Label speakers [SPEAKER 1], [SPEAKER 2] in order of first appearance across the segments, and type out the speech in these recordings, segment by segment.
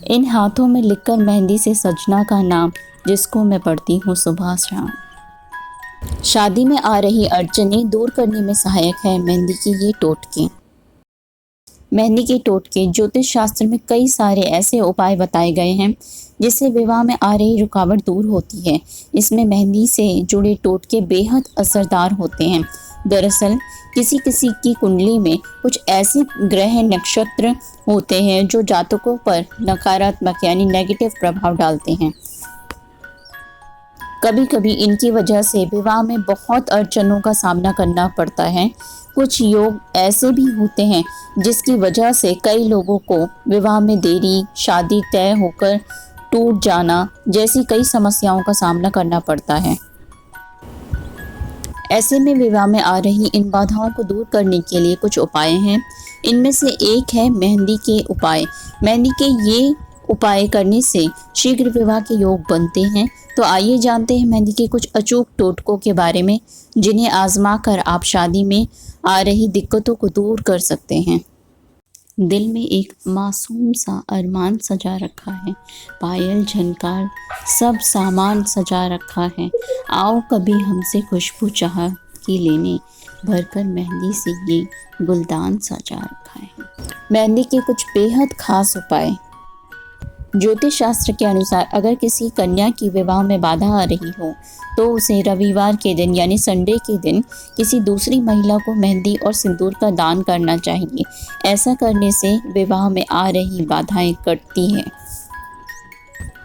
[SPEAKER 1] इन हाथों में लिखकर मेहंदी से सजना का नाम, जिसको मैं पढ़ती हूँ सुबह शाम। शादी में आ रही अड़चनें दूर करने में सहायक है मेहंदी के ये टोटके। मेहंदी के टोटके ज्योतिष शास्त्र में कई सारे ऐसे उपाय बताए गए हैं जिससे विवाह में आ रही रुकावट दूर होती है। इसमें मेहंदी से जुड़े टोटके बेहद असरदार होते हैं। दरअसल किसी किसी की कुंडली में कुछ ऐसे ग्रह नक्षत्र होते हैं जो जातकों पर नकारात्मक यानी नेगेटिव प्रभाव डालते हैं। कभी कभी इनकी वजह से विवाह में बहुत अड़चनों का सामना करना पड़ता है। कुछ योग ऐसे भी होते हैं जिसकी वजह से कई लोगों को विवाह में देरी, शादी तय होकर टूट जाना जैसी कई समस्याओं का सामना करना पड़ता है। ऐसे में विवाह में आ रही इन बाधाओं को दूर करने के लिए कुछ उपाय हैं। इनमें से एक है मेहंदी के उपाय। मेहंदी के ये उपाय करने से शीघ्र विवाह के योग बनते हैं। तो आइए जानते हैं मेहंदी के कुछ अचूक टोटकों के बारे में, जिन्हें आजमा कर आप शादी में आ रही दिक्कतों को दूर कर सकते हैं। दिल में एक मासूम सा अरमान सजा रखा है, पायल झनकार सब सामान सजा रखा है। आओ कभी हमसे खुशबू चाह की लेने, भरकर मेहंदी से ये गुलदान सजा रखा है। मेहंदी के कुछ बेहद खास उपाय। ज्योतिष शास्त्र के अनुसार अगर किसी कन्या की विवाह में बाधा आ रही हो तो उसे रविवार के दिन यानी संडे के दिन किसी दूसरी महिला को मेहंदी और सिंदूर का दान करना चाहिए। ऐसा करने से विवाह में आ रही बाधाएं कटती हैं।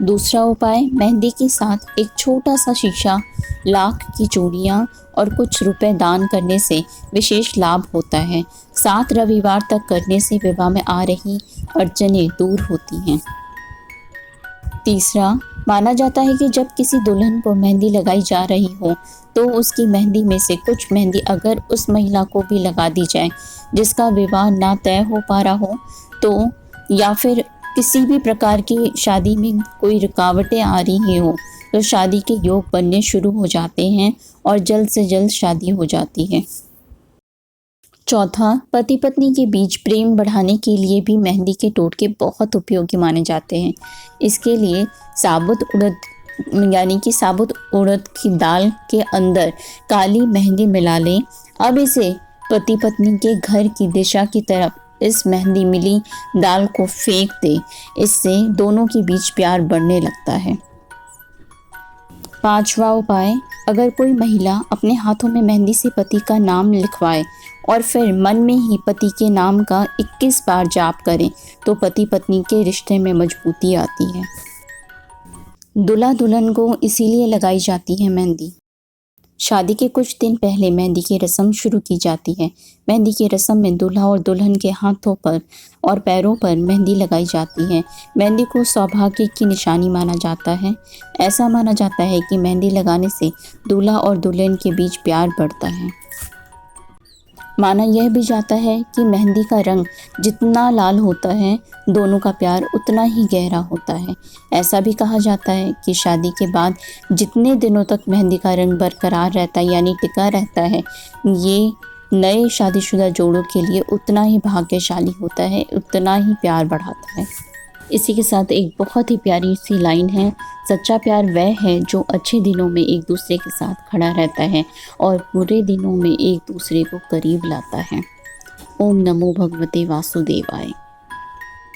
[SPEAKER 1] दूसरा उपाय, मेहंदी के साथ एक छोटा सा शीशा, लाख की चूड़ियाँ और कुछ रुपए दान करने से विशेष लाभ होता है। 7 रविवार तक करने से विवाह में आ रही अड़चनें दूर होती हैं। तीसरा, माना जाता है कि जब किसी दुल्हन को मेहंदी लगाई जा रही हो तो उसकी मेहंदी में से कुछ मेहंदी अगर उस महिला को भी लगा दी जाए जिसका विवाह ना तय हो पा रहा हो तो, या फिर किसी भी प्रकार की शादी में कोई रुकावटें आ रही हो तो शादी के योग बनने शुरू हो जाते हैं और जल्द से जल्द शादी हो जाती है। चौथा, पति पत्नी के बीच प्रेम बढ़ाने के लिए भी मेहंदी के टोटके बहुत उपयोगी माने जाते हैं। इसके लिए साबुत उड़द की दाल के अंदर काली मेहंदी मिला लें। अब इसे पति पत्नी के घर की दिशा की तरफ इस मेहंदी मिली दाल को फेंक दें। इससे दोनों के बीच प्यार बढ़ने लगता है। पांचवा उपाय, अगर कोई महिला अपने हाथों में मेहंदी से पति का नाम लिखवाए और फिर मन में ही पति के नाम का 21 बार जाप करें तो पति पत्नी के रिश्ते में मजबूती आती है। दूल्हा दुल्हन को इसीलिए लगाई जाती है मेहंदी। शादी के कुछ दिन पहले मेहंदी की रस्म शुरू की जाती है। मेहंदी की रस्म में दूल्हा और दुल्हन के हाथों पर और पैरों पर मेहंदी लगाई जाती है। मेहंदी को सौभाग्य की निशानी माना जाता है। ऐसा माना जाता है कि मेहंदी लगाने से दूल्हा और दुल्हन के बीच प्यार बढ़ता है। माना यह भी जाता है कि मेहंदी का रंग जितना लाल होता है, दोनों का प्यार उतना ही गहरा होता है। ऐसा भी कहा जाता है कि शादी के बाद जितने दिनों तक मेहंदी का रंग बरकरार रहता है यानी टिका रहता है, ये नए शादीशुदा जोड़ों के लिए उतना ही भाग्यशाली होता है, उतना ही प्यार बढ़ाता है। इसी के साथ एक बहुत ही प्यारी सी लाइन है, सच्चा प्यार वह है जो अच्छे दिनों में एक दूसरे के साथ खड़ा रहता है और बुरे दिनों में एक दूसरे को करीब लाता है। ओम नमो भगवते वासुदेवाय।